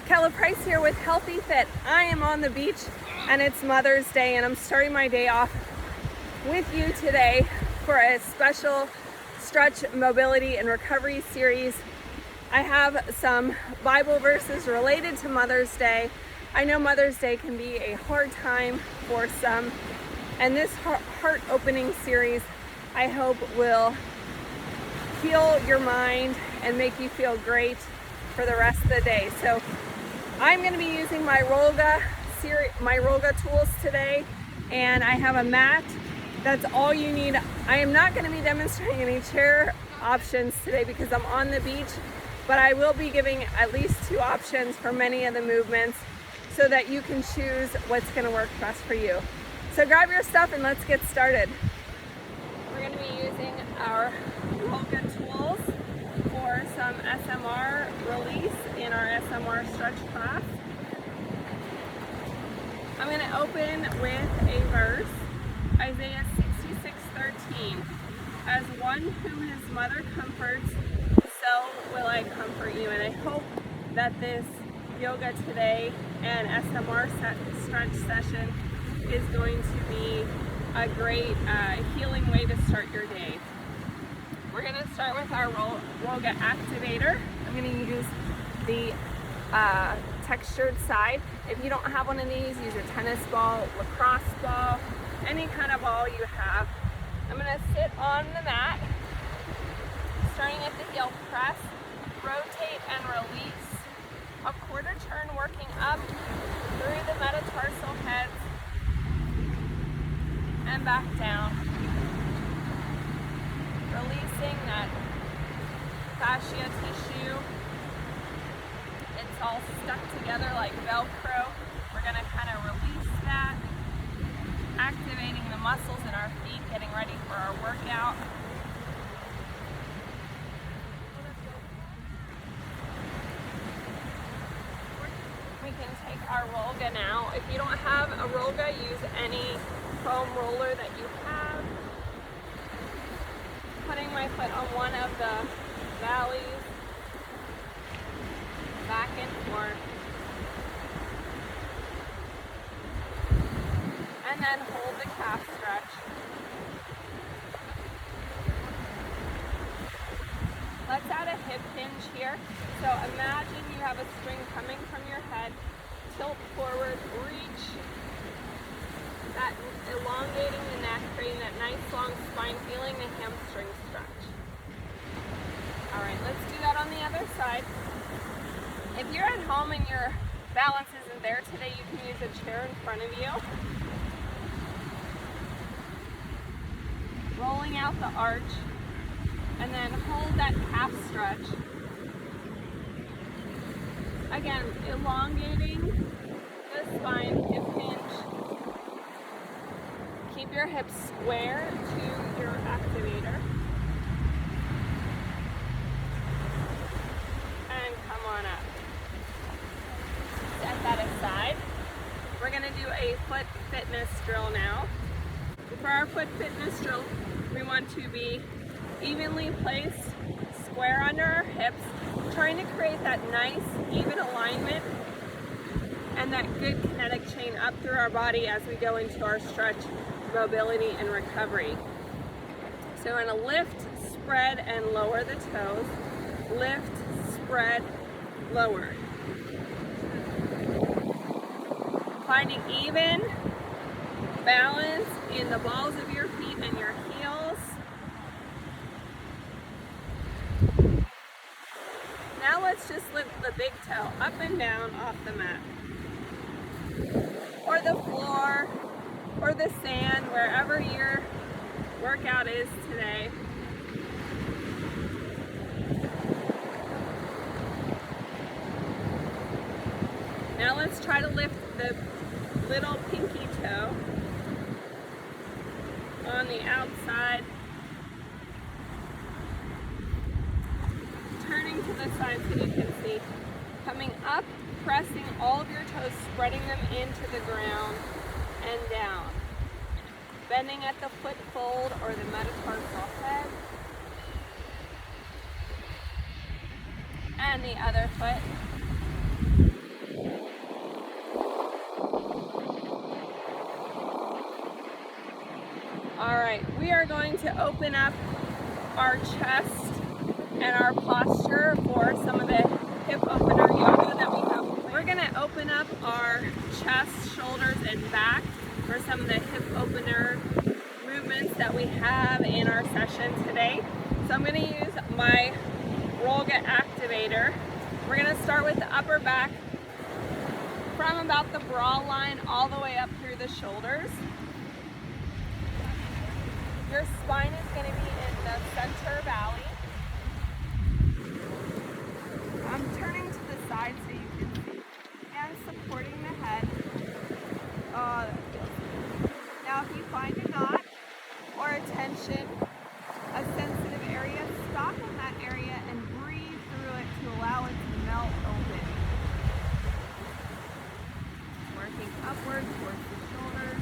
Kella Price here with Healthy Fit. I am on the beach and it's Mother's Day and I'm starting my day off with you today for a special stretch, mobility, and recovery series. I have some Bible verses related to Mother's Day. I know Mother's Day can be a hard time for some, and this heart-opening series I hope will heal your mind and make you feel great for the rest of the day. So I'm going to be using my Rolga tools today, and I have a mat. That's all you need. I am not going to be demonstrating any chair options today because I'm on the beach, but I will be giving at least 2 options for many of the movements so that you can choose what's going to work best for you. So grab your stuff and let's get started. We're going to be using our Rolga tools for some SMR release in our SMR stretch class. I'm going to open with a verse, Isaiah 66:13. As one whom his mother comforts, so will I comfort you. And I hope that this yoga today and SMR stretch session is going to be a great healing way to start your day. We're going to start with our Rolga activator. I'm going to use the textured side. If you don't have one of these, use a tennis ball, lacrosse ball, any kind of ball you have. I'm going to sit on the mat, starting at the heel, press, rotate, and release. A quarter turn working up through the metatarsal heads and back down. Releasing that fascia tissue. It's all stuck together like Velcro. We're going to kind of release that, activating the muscles in our feet, getting ready for our workout. We can take our Rolga now. If you don't have a Rolga, use any foam roller that you have. Putting my foot on one of the valleys, back and forth, and then hold the calf stretch. Let's add a hip hinge here. So imagine you have a string coming from your head, tilt forward, reach, that elongating the neck, creating that nice long spine, feeling the hamstring stretch. All right, let's do that on the other side. If you're at home and your balance isn't there today, you can use a chair in front of you. Rolling out the arch, and then hold that calf stretch. Again, elongating the spine, hip hinge. Keep your hips square to your activator. And come on up. Set that aside. We're going to do a foot fitness drill now. For our foot fitness drill, we want to be evenly placed, square under our hips, trying to create that nice, even alignment and that good kinetic chain up through our body as we go into our stretch, mobility, and recovery. So we're going to lift, spread, and lower the toes. Lift, spread, lower. Finding even balance in the balls of your feet and your heels. Now let's just lift the big toe up and down off the mat, or the floor, or the sand, wherever your workout is today. Now let's try to lift the little pinky toe on the outside, turning to the side so you can see. Coming up, pressing all of your toes, spreading them into the ground and down. Bending at the foot fold or the metatarsal head. And the other foot. we are going to open up our chest and our posture for some of the hip opener yoga that we have. We're going to open up our chest, shoulders, and back for some of the hip opener movements that we have in our session today. So I'm going to use my Rolga activator. We're going to start with the upper back from about the bra line all the way up through the shoulders. Your spine is going to be in the center valley. I'm turning to the side so you can see, and supporting the head. Oh, that feels good. Now if you find a knot or a tension, a sensitive area, stop in that area and breathe through it to allow it to melt open. Working upward towards the shoulders.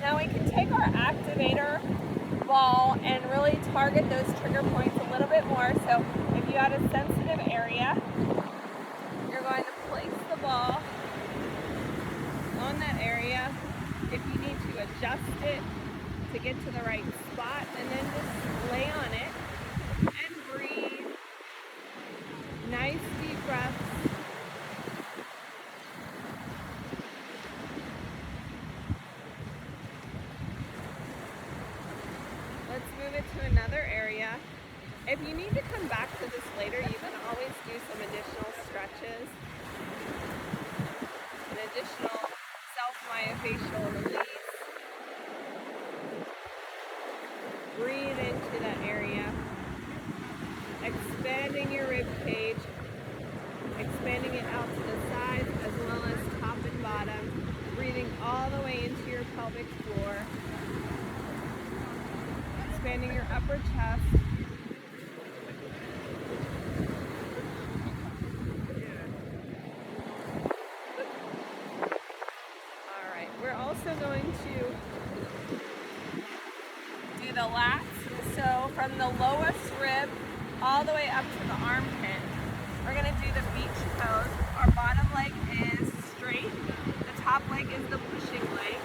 Now we can take our activator ball and really target those trigger points a little bit more. So if you had a sensitive area, you're going to place the ball on that area. If you need to adjust it to get to the right spot, and then just lay on it and breathe. Nice deep breaths. Let's move it to another area. If you need to come back to this later, you can always do some additional stretches. An additional self-myofascial release. Breathe into that area. Expanding your rib cage. Expanding it out to the sides as well as top and bottom. Breathing all the way into your pelvic floor. Expanding your upper chest. Alright, we're also going to do the lats. So from the lowest rib all the way up to the armpit, we're going to do the beach pose. Our bottom leg is straight. The top leg is the pushing leg.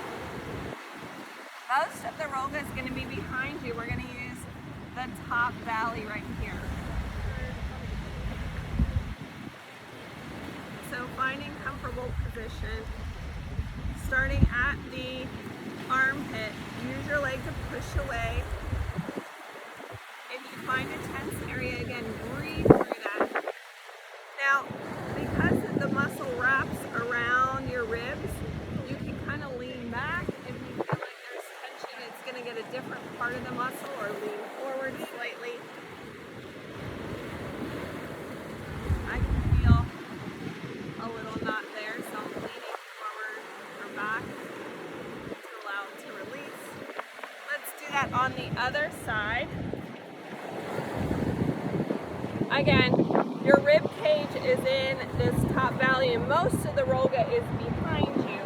Most of the Rolga is going to be behind you. We're going to use the top valley right here. So finding comfortable position. Starting at the armpit, use your leg to push away. If you find a tense area, again, breathe through that. Now, because the muscle wraps around your ribs, you can kind of lean back. If you feel like there's tension, it's going to get a different part of the muscle, or lean forward slightly. I can feel a little knot there, so I'm leaning forward or back to allow it to release. Let's do that on the other side. Again, your rib cage is in this top valley, and most of the Rolga is behind you.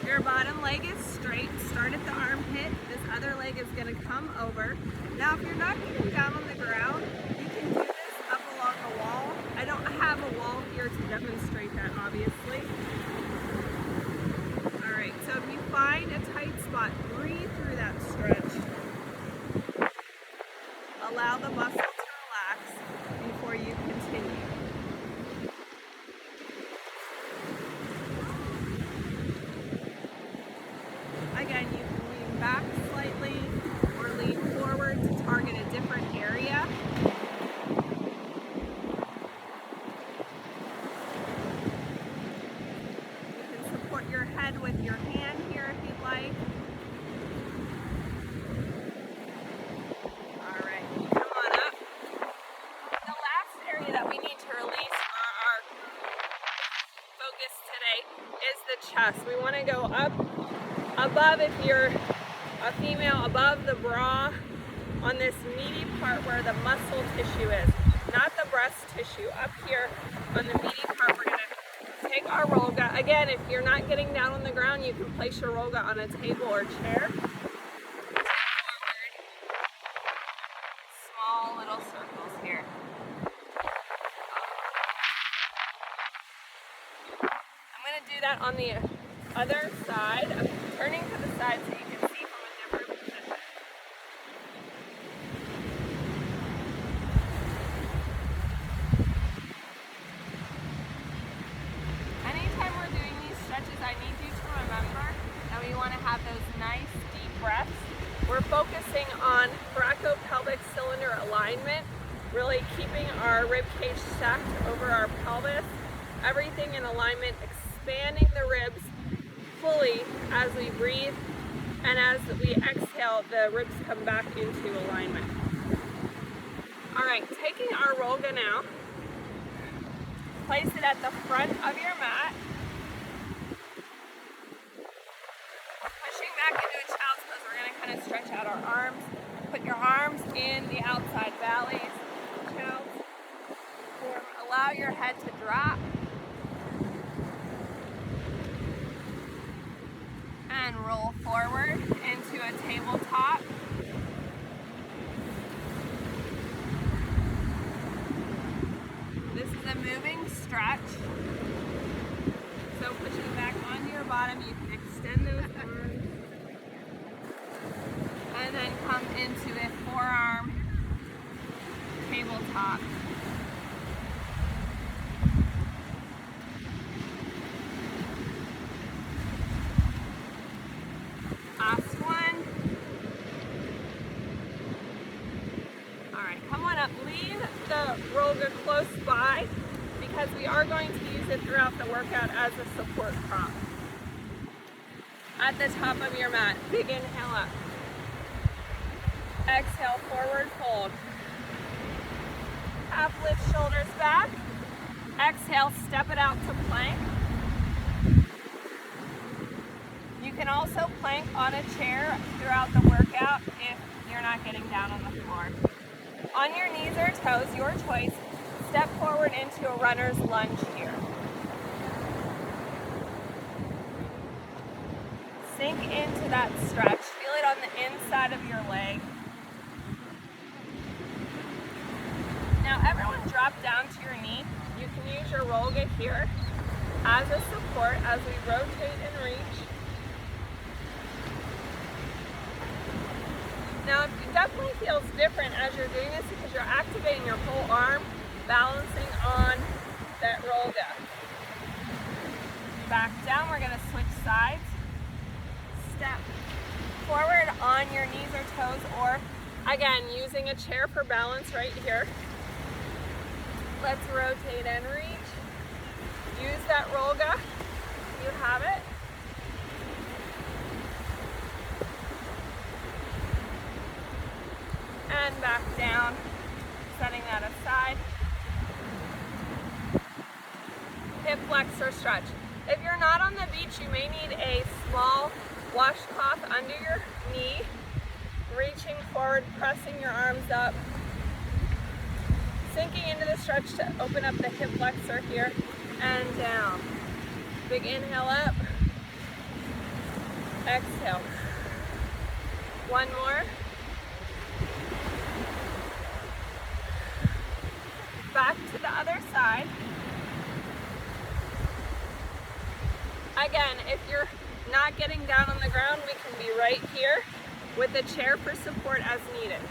Your bottom leg is straight. Start at the armpit. This other leg is going to come over. Now, if you're not getting down on the ground, you can do this up along a wall. I don't have a wall here to demonstrate that, obviously. Alright, so if you find a tight spot, breathe through that stretch. Allow the muscle to relax before you continue. Again, you can lean back slightly or lean forward to target a different area. You can support your head with your hand here if you'd like. Chest. We want to go up above, if you're a female, above the bra on this meaty part where the muscle tissue is, not the breast tissue. Up here on the meaty part, we're going to take our Rolga. Again, if you're not getting down on the ground, you can place your Rolga on a table or chair. Forward. Small little circles here. that on the other side. I'm turning to the side so you can see from a different position. Anytime we're doing these stretches, I need you to remember that we want to have those nice deep breaths. We're focusing on thoraco-pelvic cylinder alignment, really keeping our rib cage stacked over our pelvis, everything in alignment, expanding the ribs fully as we breathe, and as we exhale, the ribs come back into alignment. All right, taking our Rolga now, place it at the front of your mat, pushing back into a child's pose. We're going to kind of stretch out our arms. Put your arms in the outside valleys, child's form. Allow your head to drop. And roll forward into a tabletop. This is a moving stretch. So pushing back onto your bottom, you can extend those arms. And then come into a forearm tabletop. Last one. All right, come on up. Leave the Rolga close by because we are going to use it throughout the workout as a support prop. At the top of your mat, big inhale up. Exhale, forward fold. Half lift shoulders back. Exhale, step it out to plank. You can also plank on a chair throughout the workout if you're not getting down on the floor. On your knees or toes, your choice, step forward into a runner's lunge here. Sink into that stretch. Feel it on the inside of your leg. Now everyone drop down to your knee. You can use your Rolga here as a support as we rotate and reach. Now it definitely feels different as you're doing this because you're activating your whole arm, balancing on that Rolga. Back down, we're gonna switch sides. Step forward on your knees or toes, or again, using a chair for balance right here. Let's rotate and reach. Use that Rolga. You have it. And back down, setting that aside. Hip flexor stretch. If you're not on the beach, you may need a small washcloth under your knee, reaching forward, pressing your arms up, sinking into the stretch to open up the hip flexor here, and down. Big inhale up, exhale. One more. Back to the other side. Again, if you're not getting down on the ground, we can be right here with a chair for support as needed.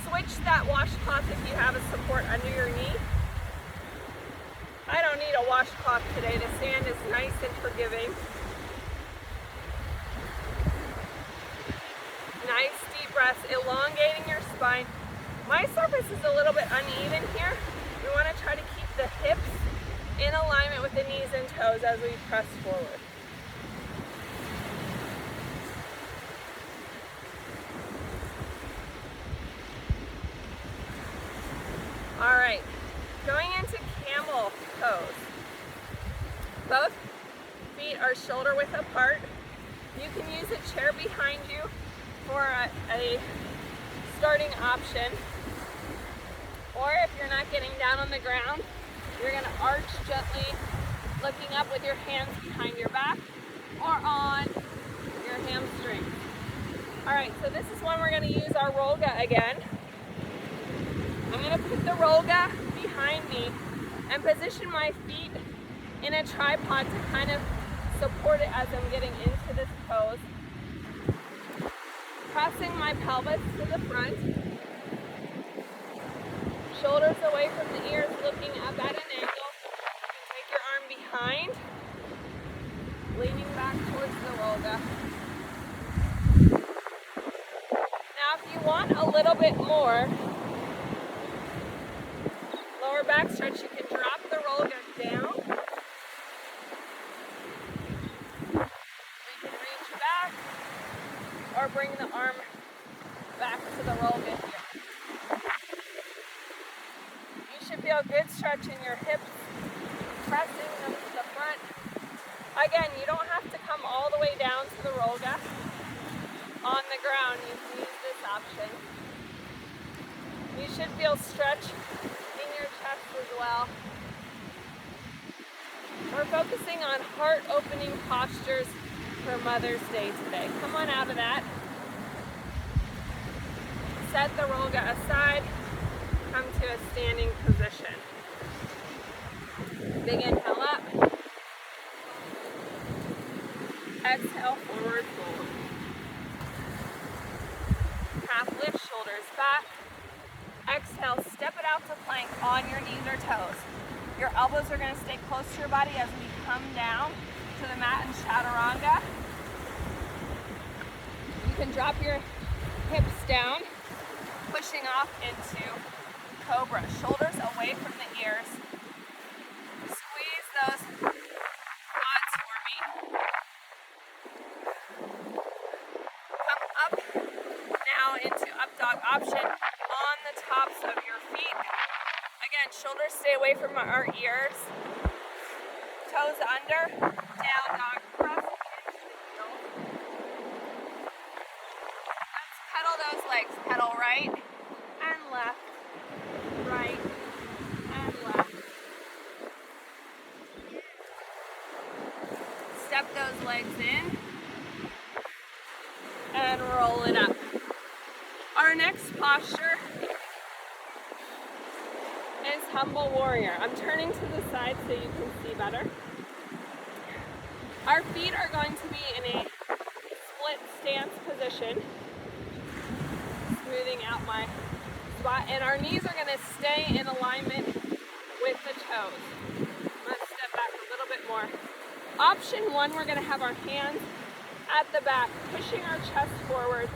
Switch that washcloth if you have a support under your knee. I don't need a washcloth today. The sand is nice and forgiving. Nice deep breaths, elongating your spine. My surface is a little bit uneven here. We want to try to keep the hips in alignment with the knees and toes as we press forward. All right, going into camel pose. Both feet are shoulder width apart. You can use a chair behind you for a starting option. Or if you're not getting down on the ground, you're gonna arch gently, looking up with your hands behind your back or on your hamstrings. All right, so this is when we're gonna use our Rolga again. I'm gonna put the Rolga behind me and position my feet in a tripod to kind of support it as I'm getting into this pose. Pressing my pelvis to the front. Shoulders away from the ears, looking up at an angle. You can take your arm behind, leaning back towards the roga. Now if you want a little bit more lower back stretch, you can drop the roga down. We can reach back or bring the arm back to the roga here. You should feel good stretch in your hips, pressing them to the front. Again, you don't have to come all the way down to the roga. On the ground, you can use this option. You should feel stretch in your chest as well. We're focusing on heart-opening postures for Mother's Day today. Come on out of that. Set the roga aside. Come to a standing position. Big inhale up. Exhale, forward fold. Half lift, shoulders back. Exhale, step it out to plank on your knees or toes. Your elbows are going to stay close to your body as we come down to the mat in chaturanga. You can drop your hips down, pushing off into cobra. Shoulders away from the ears. Squeeze those quads for me. Come up now into up dog option on the tops of your feet. Again, shoulders stay away from our ears. Toes under. Down dog. Press into the heels. Let's pedal those legs. Pedal right and left. Right and left. Step those legs in and roll it up. Our next posture is humble warrior. I'm turning to the side so you can see better. Our feet are going to be in a split stance position, smoothing out my spot, and our knees are going to stay in alignment with the toes. Let's step back a little bit more. Option one, we're going to have our hands at the back, pushing our chest forward,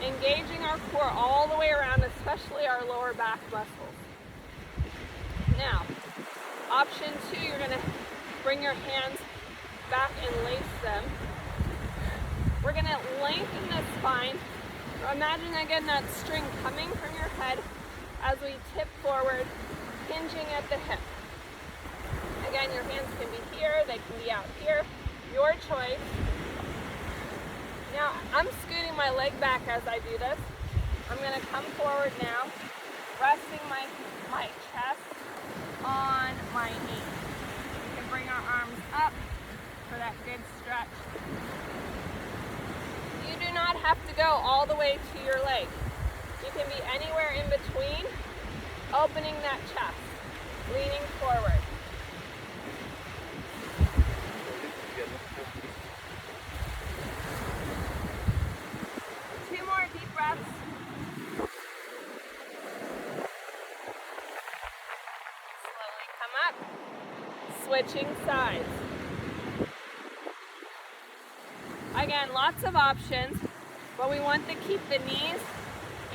engaging our core all the way around, especially our lower back muscles. Now, option two, you're going to bring your hands back and lace them. We're going to lengthen the spine. Imagine again that string coming from your head as we tip forward, hinging at the hip. Again, your hands can be here, they can be out here, your choice. Now, I'm scooting my leg back as I do this. I'm going to come forward now, resting my chest on my knee. We can bring our arms up for that good stretch. You do not have to go all the way to your leg. You can be anywhere in between, opening that chest, leaning forward. Two more deep breaths. Slowly come up, switching sides. Again, lots of options, but we want to keep the knees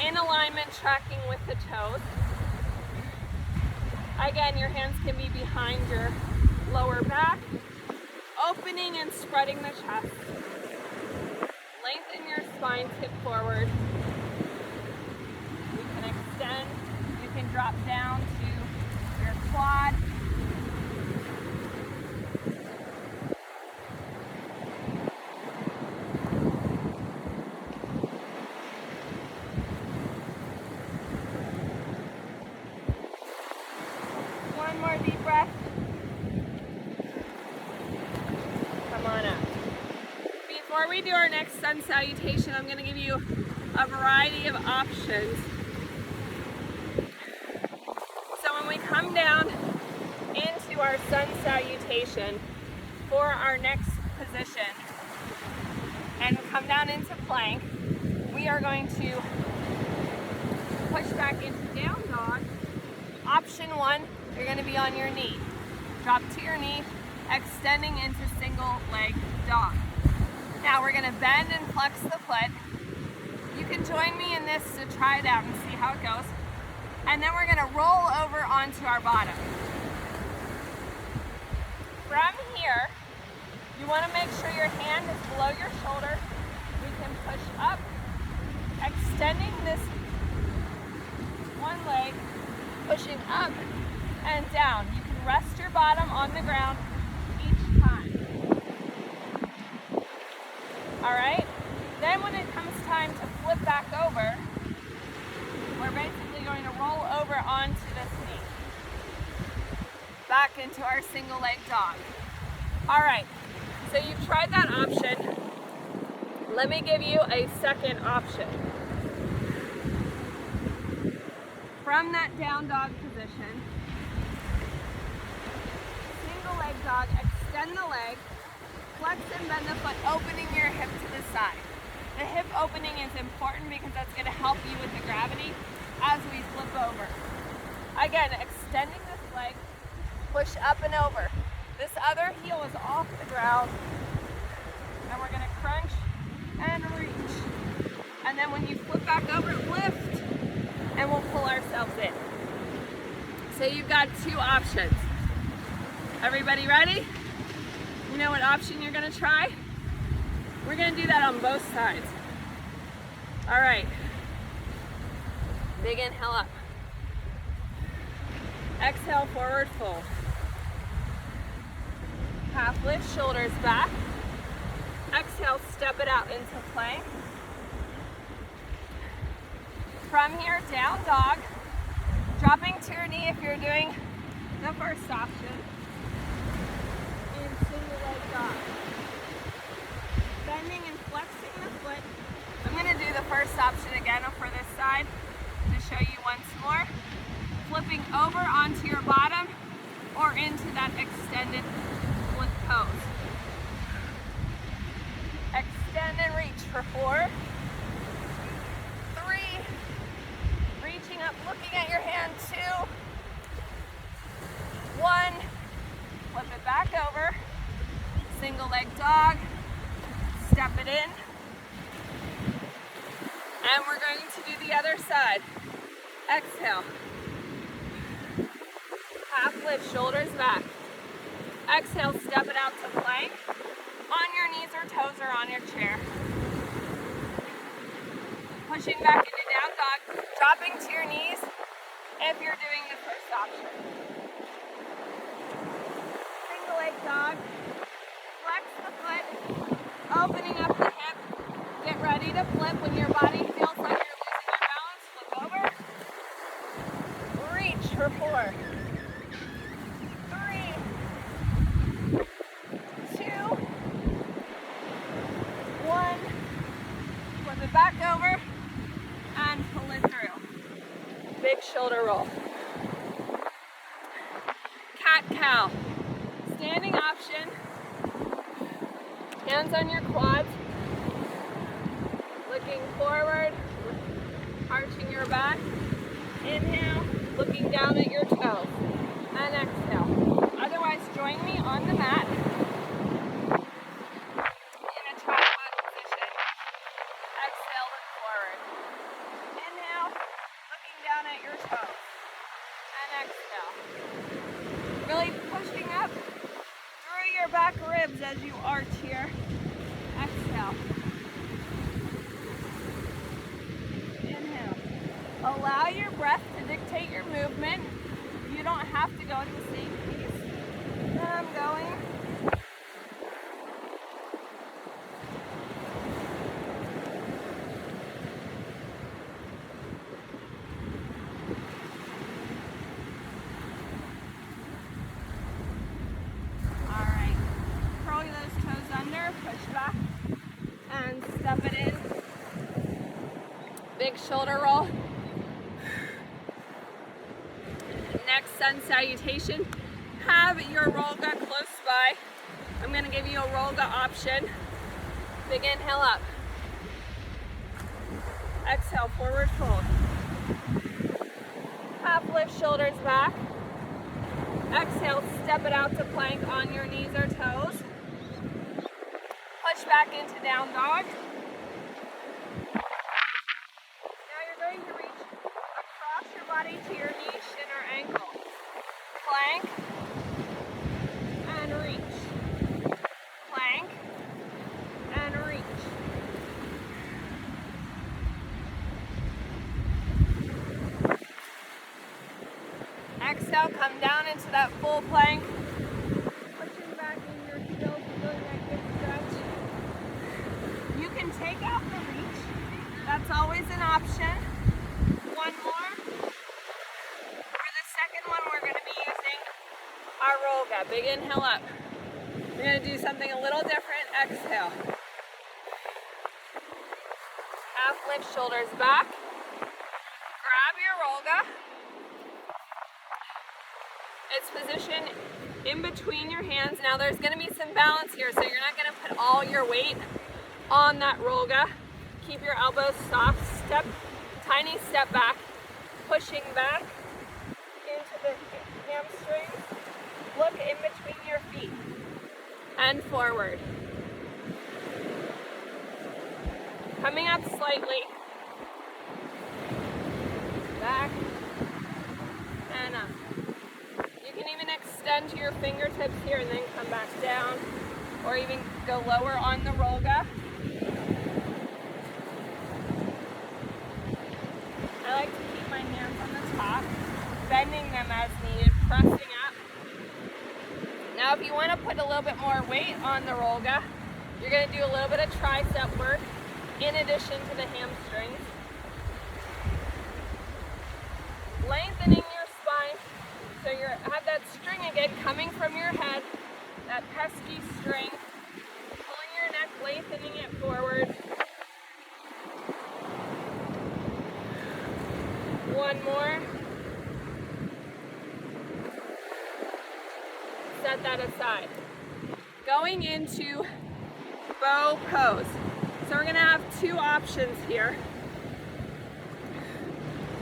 in alignment, tracking with the toes. Again, your hands can be behind your lower back, opening and spreading the chest. Lengthen your spine, tip forward. You can extend, you can drop down to your quad. One more deep breath. Come on up. Before we do our next sun salutation, I'm going to give you a variety of options. So when we come down into into our sun salutation for our next position and come down into plank. We are going to push back into down dog. Option one, you're going to be on your knee. Drop to your knee, extending into single leg dog. Now we're going to bend and flex the foot. You can join me in this to try it out and see how it goes. And then we're going to roll over onto our bottom. From here, you want to make sure your hand is below your shoulder. We can push up, extending this one leg, pushing up and down. You can rest your bottom on the ground each time. All right? Then when it comes time to flip back over, we're basically going to roll over onto this knee. Back into our single leg dog. All right, so you've tried that option. Let me give you a second option. From that down dog position, single leg dog, extend the leg, flex and bend the foot, opening your hip to the side. The hip opening is important because that's going to help you with the gravity as we flip over. Again, extending this leg, push up and over. This other heel is off the ground, and we're going to crunch and reach. And then when you flip back over, lift, and we'll pull ourselves in. So you've got two options. Everybody ready? You know what option you're going to try? We're going to do that on both sides. All right. Big inhale up. Exhale, forward fold. Half lift, shoulders back. Exhale, step it out into plank. From here, down dog. Dropping to your knee if you're doing the first option. And single leg dog. Bending and flexing the foot. I'm going to do the first option again for this side to show you once more. Flipping over onto your bottom or into that extended split pose. Extend and reach for 4, 3, reaching up, looking at your hand, 2, 1, flip it back over, single leg dog, step it in, and we're going to do the other side. Exhale, half lift, shoulders back. Exhale, step it out to plank, on your knees or toes or on your chair. Pushing back into down dog, dropping to your knees if you're doing the first option. Single leg dog, flex the foot, opening up the hip, get ready to flip when your body feels like you're losing your balance, flip over, reach for 4, 3, 2, 1, flip it back over, and pull it through. Big shoulder roll. Cat-cow. Standing option. Hands on your quads. Looking forward. Arching your back. Inhale. Looking down at your toes. And exhale. Otherwise, join me on the mat. Really pushing up through your back ribs as you arch here. Exhale. Inhale. Allow your breath to dictate your movement. You don't have to go at the same pace that I'm going. Big shoulder roll. Next sun salutation. have your Rolga close by, I'm going to give you a Rolga option. Big inhale up. Exhale, forward fold. Half lift, shoulders back. Exhale, step it out to plank on your knees or toes. Push back into down dog. Now you're going to reach across your body to your knee, shin, or ankle. Plank and reach. Plank and reach. Exhale, come down into that full plank. Pushing back in your heels, feeling that good stretch. You can take out the reach. That's always an option. One more. For the second one, we're going to be using our Rolga. Big inhale up. We're going to do something a little different. Exhale. Half lift, shoulders back. Grab your Rolga. It's positioned in between your hands. Now there's going to be some balance here, so you're not going to put all your weight on that Rolga. Keep your elbows soft. Step, tiny step back, pushing back into the hamstrings. Look in between your feet and forward. Coming up slightly. Back and up. You can even extend to your fingertips here and then come back down, or even go lower on the Rolga. I like to keep my hands on the top, bending them as needed, pressing up. Now if you want to put a little bit more weight on the Rolga, you're going to do a little bit of tricep work in addition to the hamstrings. Lengthening your spine. So you have that string again coming from your head, that pesky string, pulling your neck, lengthening it forward. One more. Set that aside. Going into bow pose. So we're going to have two options here.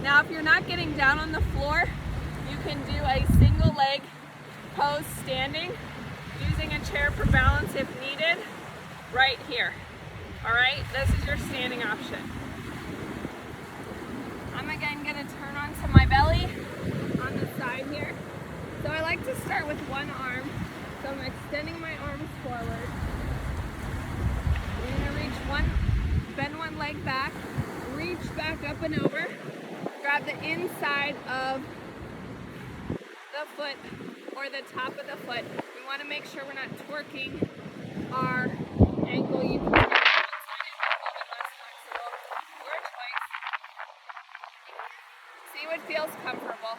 Now if you're not getting down on the floor, you can do a single leg pose standing, using a chair for balance if needed, right here. All right, this is your standing option. I'm again gonna turn onto my belly on the side here. So I like to start with one arm. So I'm extending my arms forward. I'm gonna reach one, bend one leg back, reach back up and over, grab the inside of the foot or the top of the foot. We want to make sure we're not twerking our ankle. You can twerk outside and a little bit less flexible. Your choice. See what feels comfortable.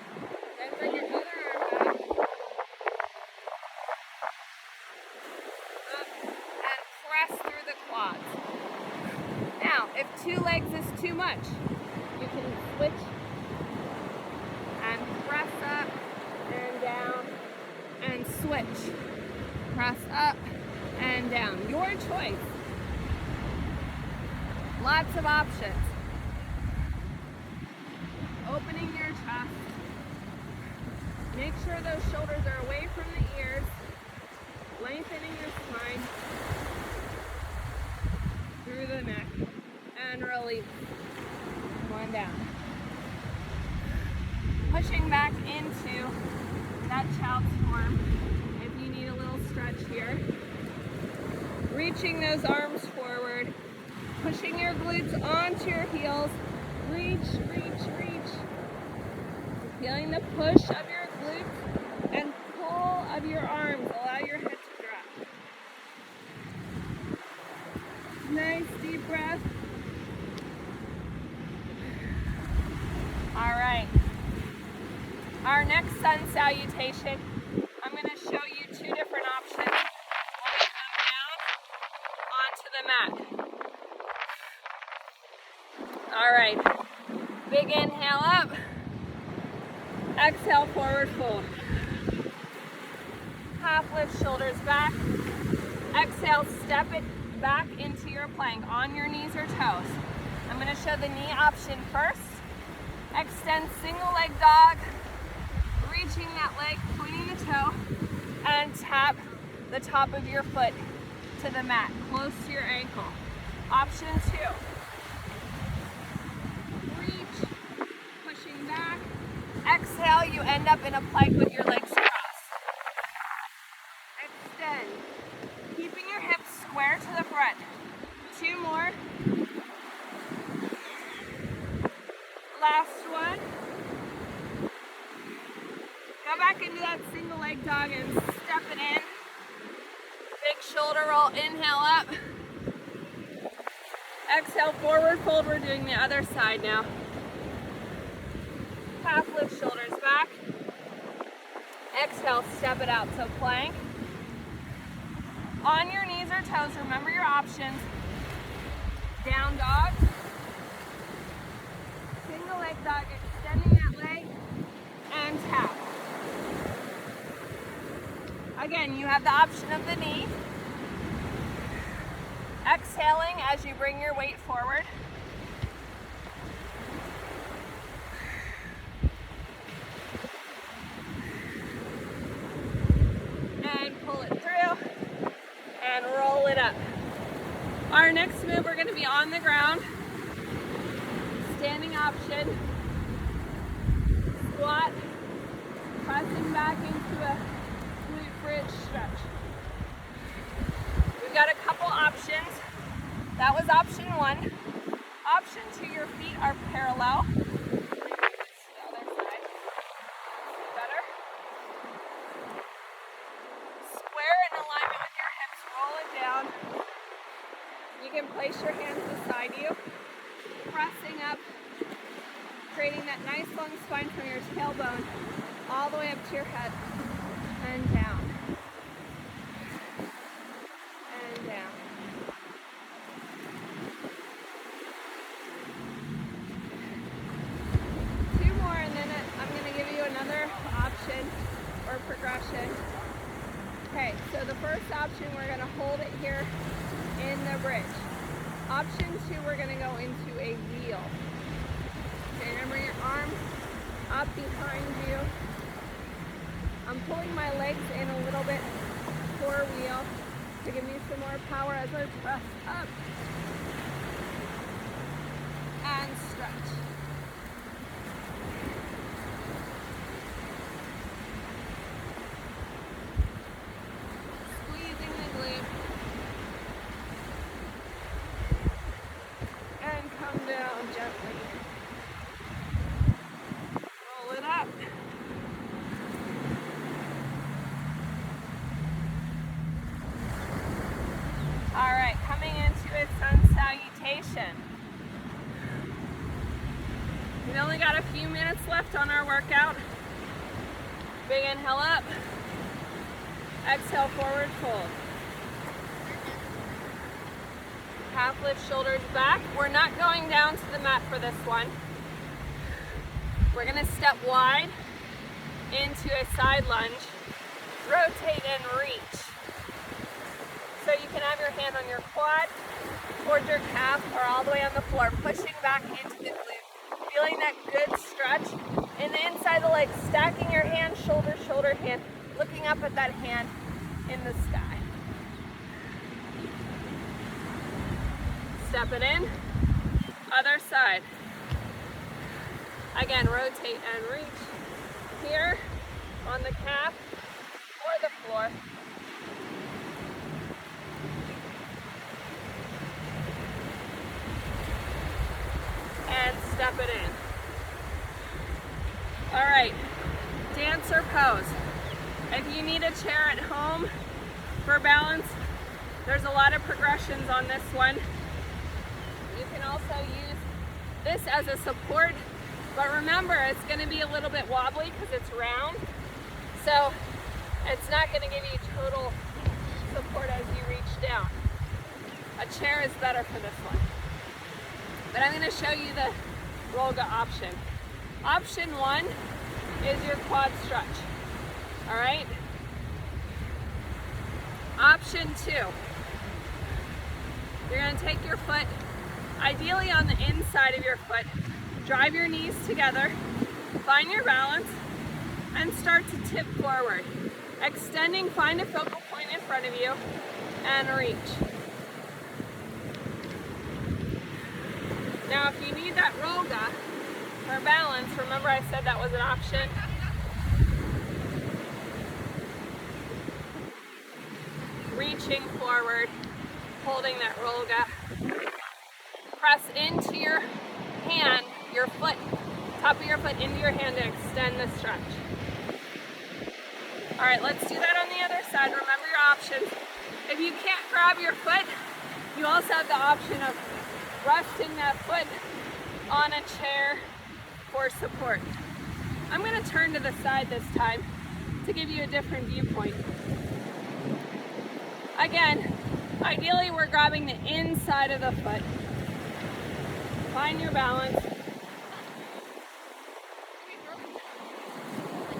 Then bring your other arm back. Up and press through the quads. Now, if 2 legs is too much, you can switch and press up and down and switch. Press up and down. Your choice. Lots of options. Opening your chest. Make sure those shoulders are away from the ears. Lengthening your spine through the neck and release. One down. Pushing back into that child's form if you need a little stretch here. Reaching those arms forward. Pushing your glutes onto your heels. Reach, reach, reach. Feeling the push of your glutes and pull of your arms. Allow your head to drop. Nice deep breath. All right. Our next sun salutation, I'm going to show you 2 different options when we come down onto the mat. All right. Big inhale up. Exhale, forward fold. Half lift, shoulders back. Exhale, step it back into your plank on your knees or toes. I'm going to show the knee option first. Extend single leg dog, reaching that leg, pointing the toe, and tap the top of your foot to the mat, close to your ankle. Option 2. Reach, pushing back. Exhale, you end up in a plank with your legs crossed. Extend, keeping your hips square to the front. 2 more. Last one. Go back into that single leg dog and step it in. Big shoulder roll, inhale up. Exhale, forward fold. We're doing the other side now. Half lift, shoulders back. Exhale, step it out, so plank. On your knees or toes, remember your options. Down dog. Single leg dog, extending that leg, and tap. Again, you have the option of the knee. Exhaling as you bring your weight forward. And pull it through and roll it up. Our next move, we're going to be on the ground. Standing option. Squat. Pressing back into a glute bridge stretch. We've got a couple options. That was option 1. Option 2, your feet are parallel. The other side. Better. Square in alignment with your hips. Roll it down. You can place your hands beside you. Pressing up. Creating that nice long spine from your tailbone all the way up to your head. And down. And down. Two more, and then I'm going to give you another option or progression. Okay, so the first option, we're going to hold it here in the bridge. Option 2, we're going to go into a wheel. Okay, remember your arms up behind you. I'm pulling my legs in a little bit for a wheel to give me some more power as I press up and stretch. Squeezing the glute and come down gently. Roll it up. All right, coming into a sun salutation. We've only got a few minutes left on our workout. Big inhale up. Exhale, forward fold. Half lift, shoulders back. We're not going down to the mat for this one. We're gonna step wide into a side lunge. Rotate and reach. So you can have your hand on your quad, towards your calf, or all the way on the floor, pushing back into the glute. Feeling that good stretch in the inside of the leg, stacking your hand, shoulder, shoulder, hand, looking up at that hand in the sky. Step it in, other side. Again, rotate and reach here on the calf or the floor. And step it in. All right, dancer pose. If you need a chair at home for balance, there's a lot of progressions on this one. You can also use this as a support, but remember it's going to be a little bit wobbly because it's round, so it's not going to give you total support as you reach down. A chair is better for this one. But I'm going to show you the yoga option. Option 1 is your quad stretch. All right? Option 2. You're going to take your foot, ideally on the inside of your foot, drive your knees together, find your balance, and start to tip forward. Extending, find a focal point in front of you, and reach. Now if you need that roga for balance, remember I said that was an option. Reaching forward, holding that roga. Press into your hand, your foot, top of your foot into your hand to extend the stretch. All right, let's do that on the other side. Remember your options. If you can't grab your foot, you also have the option of resting that foot on a chair for support. I'm going to turn to the side this time to give you a different viewpoint. Again, ideally we're grabbing the inside of the foot. Find your balance.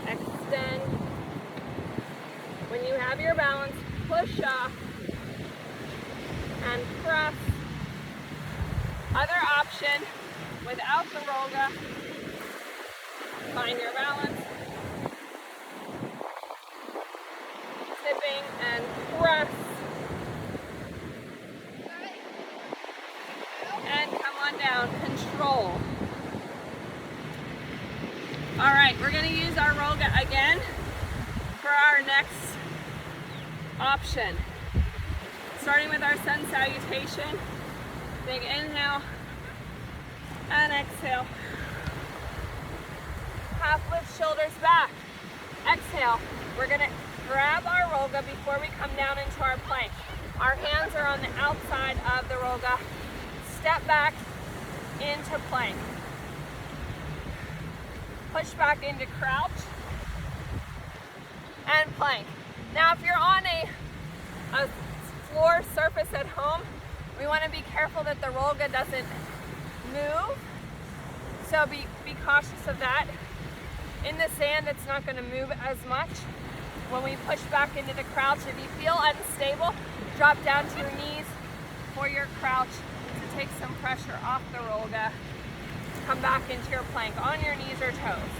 Extend. When you have your balance, push off and press. Other option, without the roga, find your balance. Tipping and press. And come on down, control. All right, we're gonna use our roga again for our next option. Starting with our sun salutation. Big inhale and exhale. Half lift, shoulders back. Exhale. We're gonna grab our roga before we come down into our plank. Our hands are on the outside of the roga. Step back into plank. Push back into crouch and plank. Now if you're on a floor surface at home, we want to be careful that the roga doesn't move. So be cautious of that. In the sand, it's not going to move as much. When we push back into the crouch, if you feel unstable, drop down to your knees for your crouch to take some pressure off the roga. Come back into your plank on your knees or toes.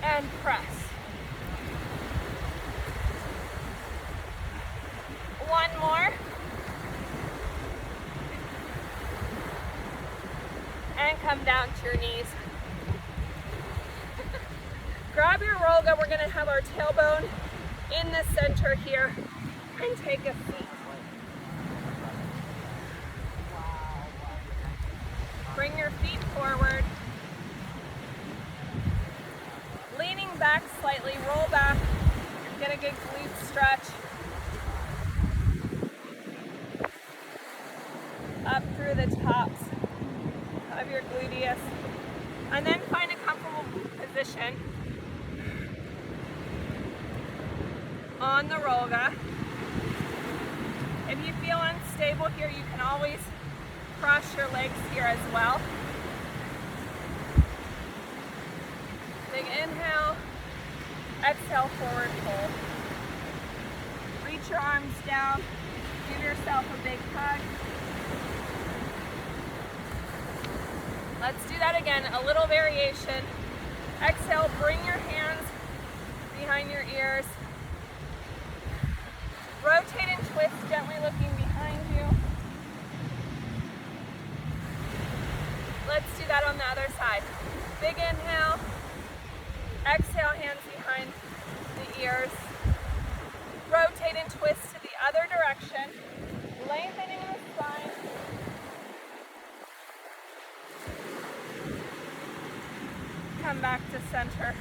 And press. One more. And come down to your knees. Grab your roga. We're going to have our tailbone in the center here and take a seat. Bring your feet forward. Leaning back slightly, roll back. Get a good glute stretch. Up through the tops of your gluteus. And then find a comfortable position on the roga. If you feel unstable here, you can always cross your legs here as well. Big inhale, exhale, forward fold. Reach your arms down, give yourself a big hug. Let's do that again, a little variation. Exhale, bring your hands behind your ears. Rotate and twist, gently looking behind you. Let's do that on the other side. Big inhale. Exhale, hands behind the ears. Rotate and twist to the other direction. Lengthening the spine. Come back to center.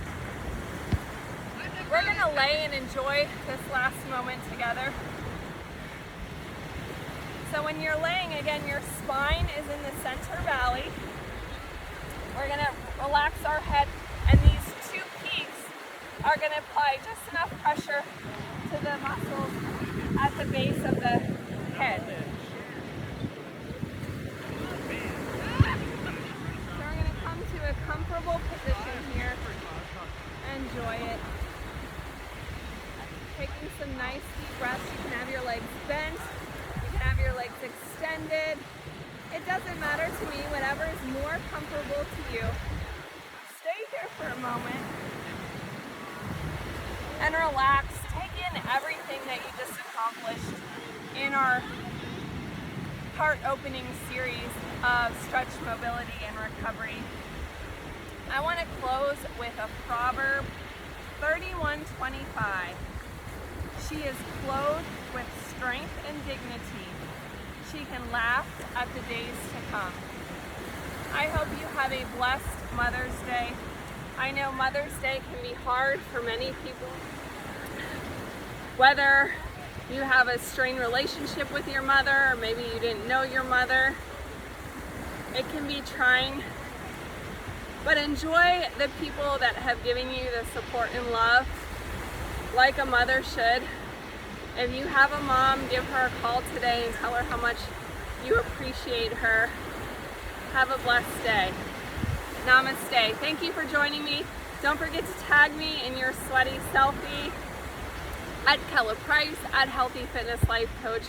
We're going to lay and enjoy this last moment together. So when you're laying, again, your spine is in the center valley. We're going to relax our head, and these two peaks are going to apply just enough pressure to the muscles at the base of the head. So we're going to come to a comfortable position here. Enjoy it. Taking nice deep breaths. You can have your legs bent. You can have your legs extended. It doesn't matter to me, whatever is more comfortable to you. Stay here for a moment and relax. Take in everything that you just accomplished in our heart-opening series of stretch, mobility, and recovery. I want to close with a proverb, 31:25. She is clothed with strength and dignity. She can laugh at the days to come. I hope you have a blessed Mother's Day. I know Mother's Day can be hard for many people. Whether you have a strained relationship with your mother, or maybe you didn't know your mother, it can be trying. But enjoy the people that have given you the support and love, like a mother should. If you have a mom, give her a call today and tell her how much you appreciate her. Have a blessed day. Namaste. Thank you for joining me. Don't forget to tag me in your sweaty selfie at Kella Price, at Healthy Fitness Life Coach.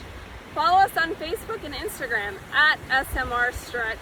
Follow us on Facebook and Instagram at SMR Stretch.